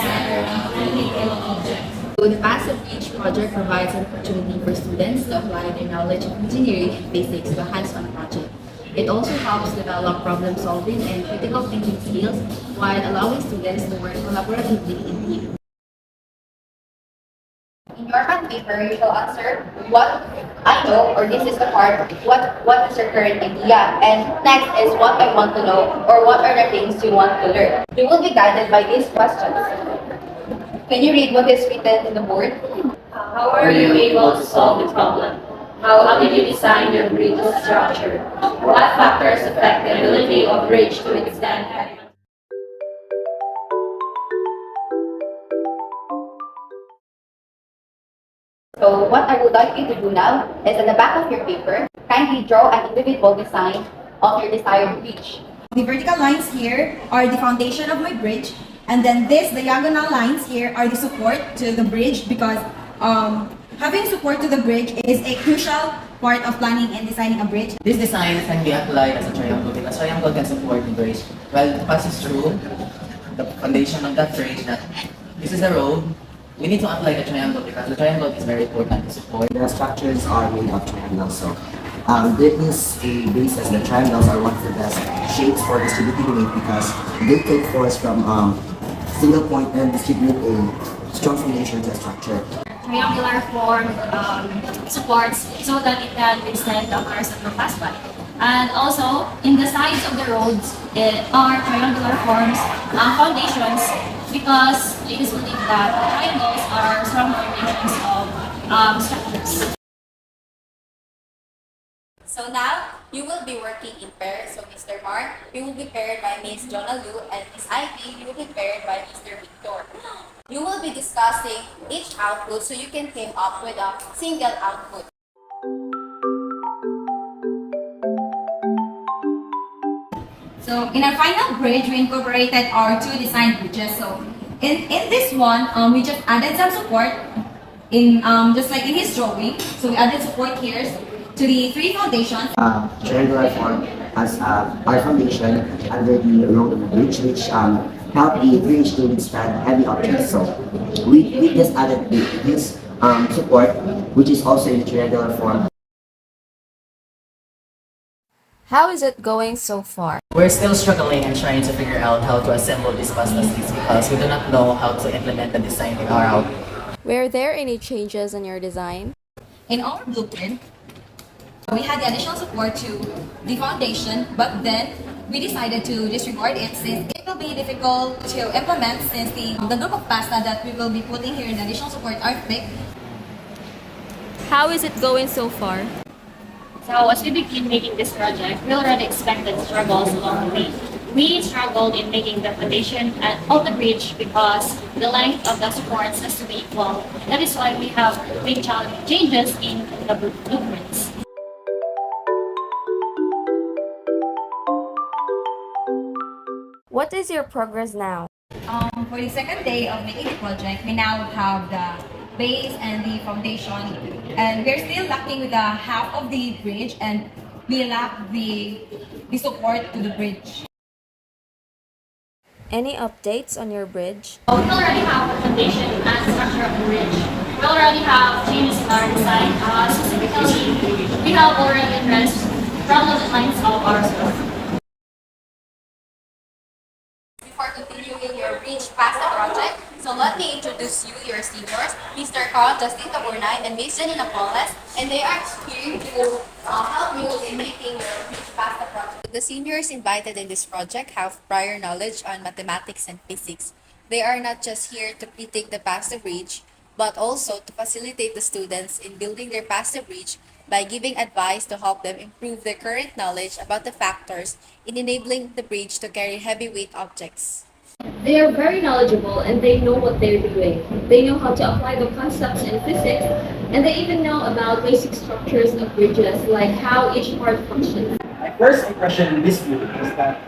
center of any object. So the passive reach project provides an opportunity for students to apply their knowledge of engineering and physics to a hands-on project. It also helps develop problem solving and critical thinking skills while allowing students to work collaboratively in teams. In your math paper, you shall answer what I know, or this is the part, what is your current idea, and next is what I want to know, or what are the things you want to learn. You will be guided by these questions. Can you read what is written in the board? How are you able to solve the problem? How did you design your bridge structure? What factors affect the ability of bridge to withstand heavy? So what I would like you to do now is at the back of your paper, kindly draw an individual design of your desired bridge. The vertical lines here are the foundation of my bridge, and then these diagonal lines here are the support to the bridge, because having support to the bridge is a crucial part of planning and designing a bridge. This design can be applied as a triangle because triangle can support the bridge. While it passes through the foundation of that bridge, that this is a road, we need to apply the triangle because the triangle is very important to support. The structures are made of triangles, so there is a basis that triangles are one of the best shapes for distributing weight because they take force from single point and distribute a strong foundation to a structure. Triangular form supports so that it can withstand the cars that pass by. And also, in the sides of the roads are triangular forms, foundations, because it is believed that triangles are strong foundations of structures. So now, you will be working in pairs. So Mr. Mark, you will be paired by Ms. Jonah Lu, and Ms. Ivy, you will be paired by Mr. Victor. You will be discussing each output so you can come up with a single output. So in our final bridge, we incorporated our two design bridges. So in this one, we just added some support in just like in his drawing. So we added support here to the three foundations. Triangular form as our foundation under the road of the bridge, which help the bridge to withstand heavy objects. So we just added this support, which is also in triangular form. How is it going so far? We're still struggling and trying to figure out how to assemble these pastas because we do not know how to implement the design in our output. Were there any changes in your design? In our blueprint, we had the additional support to the foundation, but then we decided to disregard it since it will be difficult to implement since the group of pasta that we will be putting here in the additional support are thick. How is it going so far? So as we begin making this project, we already expected struggles along the way. We struggled in making the foundation of the bridge because the length of the supports has to be equal. That is why we have made changes in the blueprints. What is your progress now? For the second day of making the project, we now have the base and the foundation, and we're still lacking with the half of the bridge, and we lack the support to the bridge. Any updates on your bridge? We already have the foundation and structure of the bridge. We already have changes in our design. Specifically, we have already addressed problem lines of our scope. Before continuing your bridge pasta project, so let me introduce you your seniors, Mr. Justine, Caburnay, and Ms. Janine Napoles, and they are here to help you in making your bridge pasta project. The seniors invited in this project have prior knowledge on mathematics and physics. They are not just here to critique the pasta bridge, but also to facilitate the students in building their pasta bridge by giving advice to help them improve their current knowledge about the factors in enabling the bridge to carry heavyweight objects. They are very knowledgeable and they know what they're doing. They know how to apply the concepts in physics, and they even know about basic structures of bridges, like how each part functions. My first impression in this group is that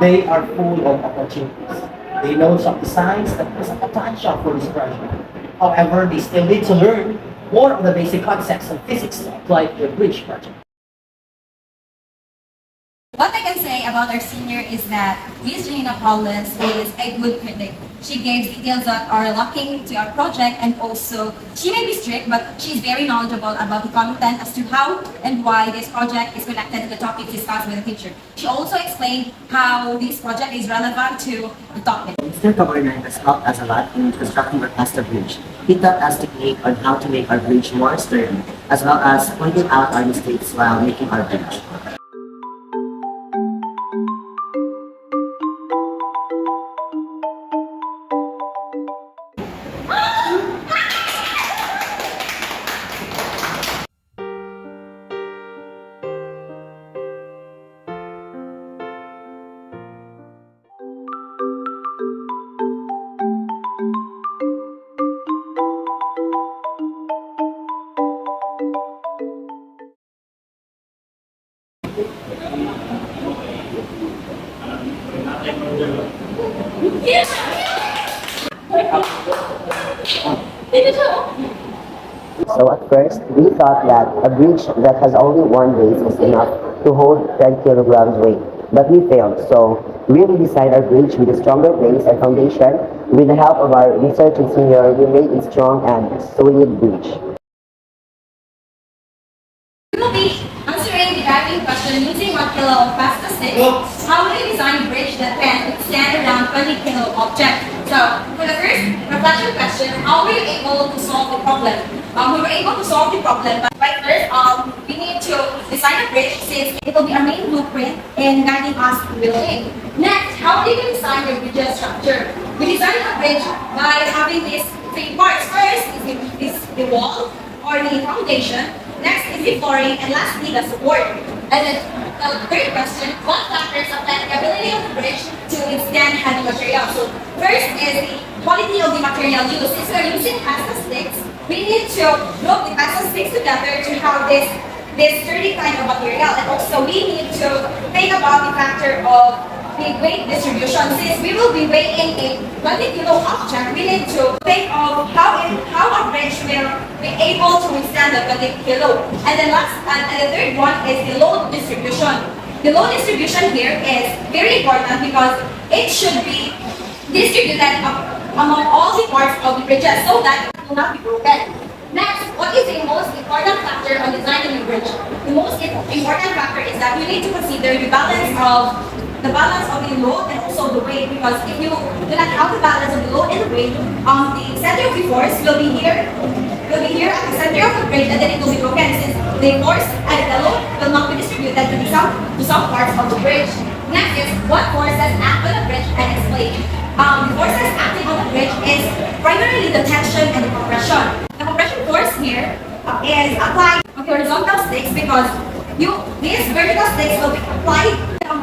they are full of opportunities. They know some designs that has a potential for this project. However, they still need to learn more of the basic concepts of physics to apply to the bridge project. What I can say about our senior is that Ms. Napoles is a good critic. She gives details that are lacking to our project, and also she may be strict, but she's very knowledgeable about the content as to how and why this project is connected to the topic discussed with the teacher. She also explained how this project is relevant to the topic. Mr. Caburnay has helped us a lot in constructing our pasta bridge. He taught us technique on how to make our bridge more sturdy, as well as pointing out our mistakes while making our bridge. So at first, we thought that a bridge that has only one base is enough to hold 10 kilograms weight. But we failed, so we redesigned our bridge with a stronger base and foundation. With the help of our research and senior, we made a strong and solid bridge. We will be answering the driving question using 1 kilo of pasta sticks. How will you design a bridge that can withstand around 20 kilo object? So, for the first reflection question, how were you able to solve the problem? We were able to solve the problem by first, we need to design a bridge since it will be our main blueprint in guiding us to building. Next, how did we design the bridge structure? We designed a bridge by having these three parts. First is the wall or the foundation. Next is the flooring, and lastly the support. And then the third question, what factors affect the ability of the bridge to withstand heavy material? So first is the quality of the material used. Since we're using pasta sticks, we need to group the pasta sticks together to have this sturdy kind of material. And also we need to think about the factor of the weight distribution. Since we will be weighing a 20 kilo object, we need to think of how a bridge will be able to withstand the 20 kilo. And then the third one is the load distribution. The load distribution here is very important because it should be distributed among all the parts of the bridges so that it will not be broken. Next, what is the most important factor on designing a bridge? The most important factor is that you need to consider the balance of the load and also the weight, because if you do not have the balance of the load and the weight, the center of the force will be here at the center of the bridge, and then it will be broken since the force and the load will not be distributed to some parts of the bridge. Next is what forces act on the bridge and explain. The forces acting on the bridge is primarily the tension and the compression. The compression force here is applied on horizontal sticks because these vertical sticks will be applied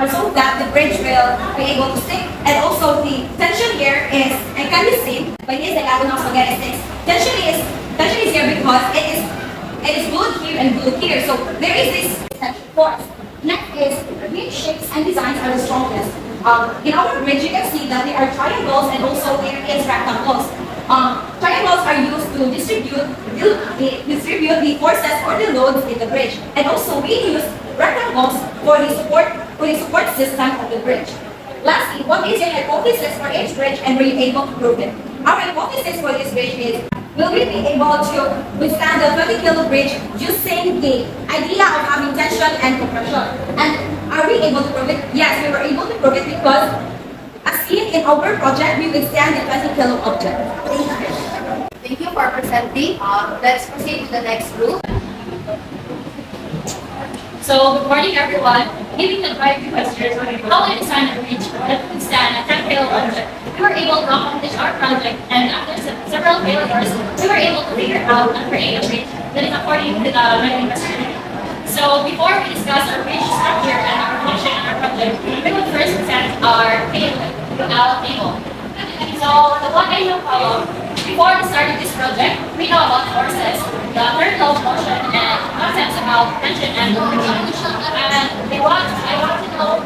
so that the bridge will be able to stick. And also the tension here is, and can be seen by these diagonal spaghetti sticks. Tension is here because it is glued here and glued here. So there is this tension force. Next is which shapes and designs are the strongest. In our bridge, you can see that there are triangles and also there is rectangles. Triangles are used to distribute the forces or the loads in the bridge. And also we use rectangles for the support system of the bridge. Lastly, what is your hypothesis for each bridge and were you able to prove it? Our hypothesis for this bridge is, will we be able to withstand the 20 kilo bridge using the idea of having tension and compression? And are we able to prove it? Yes, we were able to prove it because as seen in our project, we withstand the 20 kilo object. Thank you for presenting. Let's proceed to the next group. So, good morning everyone. Giving the driving question, how we design a bridge that could stand a 10 kilo object. We were able to accomplish our project, and after several failures, we were able to figure out and create a bridge that is according to the driving question. So, before we discuss our bridge structure and our function in our project, we will first present our table. So, the one I know before the start of this project, we know about forces, the third law of motion, and concepts about tension and compression. And I want to know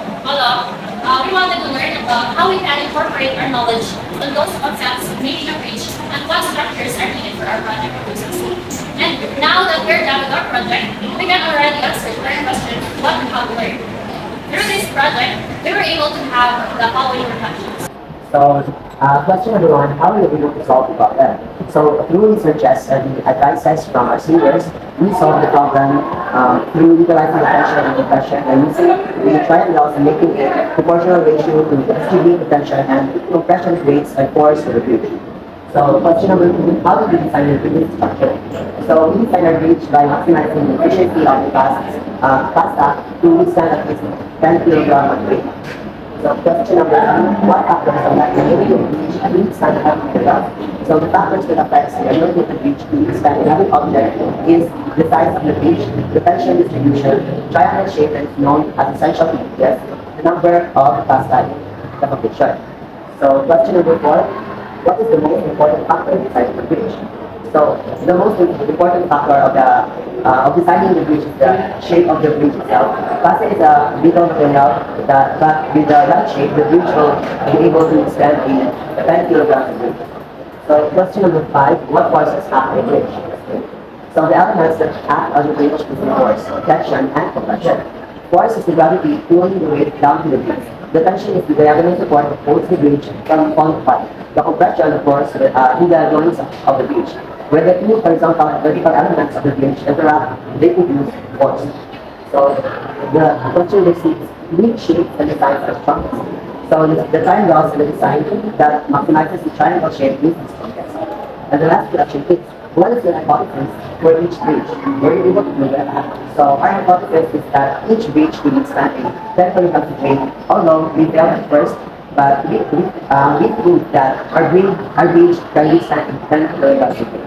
we wanted to learn about how we can incorporate our knowledge on those concepts making a bridge and what structures are needed for our project to succeed. And now that we're done with our project, we can already answer the current question, what we have learned. Through this project, we were able to have the following reflections. So, question number one, how are you able to solve the problem? So, through researches and the advices from our seniors, we solve the problem through utilizing the tension and compression and using the triangles and making a proportional ratio to distribute the tension and compression rates and force to the bridge. So, question number two, how did we design your bridge structure? So, we design our bridge by maximizing the efficiency of the pasta to withstand at least 10 kilogram of weight. So question number two, what factors affect the ability of each and stand having the So the factors that affects the ability of the beach to stand having object is the size of the beach, the tension distribution, triangle shape that is known as essential features, the number of pasta in the completion. So question number four, what is the most important factor besides the beach? So the most important factor of designing the bridge is the shape of the bridge itself. Plastic is a little material that, but with the right shape, the bridge will be able to extend a 10 kilograms bridge. So question number five, what forces act on the bridge? So the elements that act on the bridge is the force, tension, and compression. Force is the gravity pulling the weight down to the bridge. The tension is the diagonal support that holds the bridge from falling apart. The compression, of course, in the joints of the bridge. When the two horizontal and vertical elements of the bridge interact, they produce force. So the question receives which shapes and designs are strongest. So the triangles in the design that maximizes the triangle shape is the strongest. And the last question is, what is the hypothesis for each bridge? Were you able to do that? So our hypothesis is that each bridge will expand a 10 kilogram weight, although we failed at first, but we proved that our bridge can withstand a 10 kilogram weight.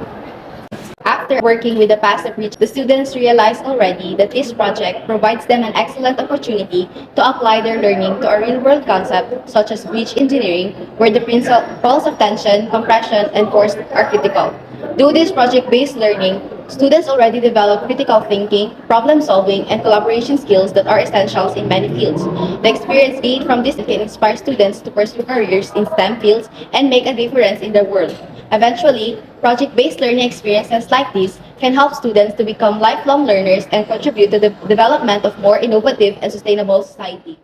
After working with the passive reach, the students realize already that this project provides them an excellent opportunity to apply their learning to a real-world concept such as bridge engineering, where the principles of tension, compression, and force are critical. Through this project-based learning, students already develop critical thinking, problem solving, and collaboration skills that are essentials in many fields. The experience gained from this can inspire students to pursue careers in STEM fields and make a difference in the world. Eventually, project-based learning experiences like this can help students to become lifelong learners and contribute to the development of more innovative and sustainable society.